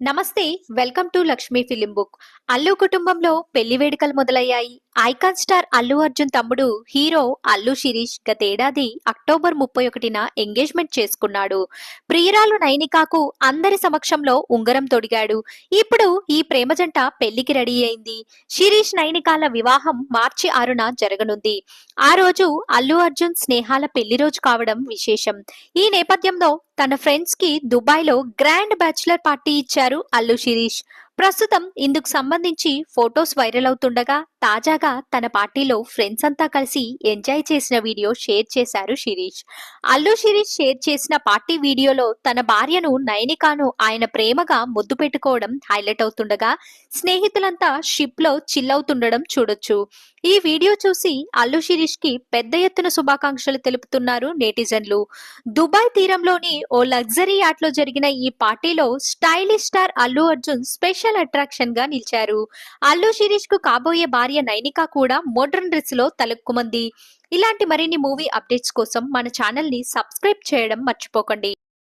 నమస్తే. Welcome to Lakshmi film book. Allu కుటుంబంలో పెళ్లి వేడుకలు మొదలయ్యాయి. ఐకాన్ స్టార్ అల్లు అర్జున్ తమ్ముడు హీరో అల్లు శిరీష్ గతేడాది అక్టోబర్ 31న ఎంగేజ్మెంట్ చేసుకున్నాడు. ప్రియురాలు నైనికాకు అందరి సమక్షంలో ఉంగరం తొడిగాడు. ఇప్పుడు ఈ ప్రేమ జంట పెళ్లికి రెడీ అయింది. శిరీష్ నైనికాల వివాహం మార్చి 6న జరగనుంది. ఆ రోజు అల్లు అర్జున్ స్నేహాల పెళ్లి రోజు కావడం విశేషం. ఈ నేపథ్యంలో తన ఫ్రెండ్స్ కి దుబాయ్ లో గ్రాండ్ బ్యాచులర్ పార్టీ ఇచ్చారు అల్లు శిరీష్. ప్రస్తుతం ఇందుకు సంబంధించి ఫొటోస్ వైరల్ అవుతుండగా తాజాగా తన పార్టీలో ఫ్రెండ్స్ అంతా కలిసి ఎంజాయ్ చేసిన వీడియో షేర్ చేశారు శిరీష్. అల్లు శిరీష్ షేర్ చేసిన పార్టీ వీడియోలో తన భార్యను నయనికాను ఆయన ప్రేమగా ముద్దు పెట్టుకోవడం హైలైట్ అవుతుండగా స్నేహితులంతా షిప్ లో చిల్ అవుతుండడం చూడొచ్చు. ఈ వీడియో చూసి అల్లు శిరీష్ కి పెద్ద ఎత్తున శుభాకాంక్షలు తెలుపుతున్నారు నెటిజన్లు. దుబాయ్ తీరంలోని ఓ లగ్జరీ యాట్ లో జరిగిన ఈ పార్టీలో stylish star Allu Arjun special attraction గా నిలిచారు. అల్లు శిరీష్ కు కాబోయే భార్య నైనిక కూడా మోడ్రన్ డ్రెస్ లో తలెక్కుమంది. ఇలాంటి మరిన్ని మూవీ అప్డేట్స్ కోసం మన ఛానల్ ని సబ్స్క్రైబ్ చేయడం మర్చిపోకండి.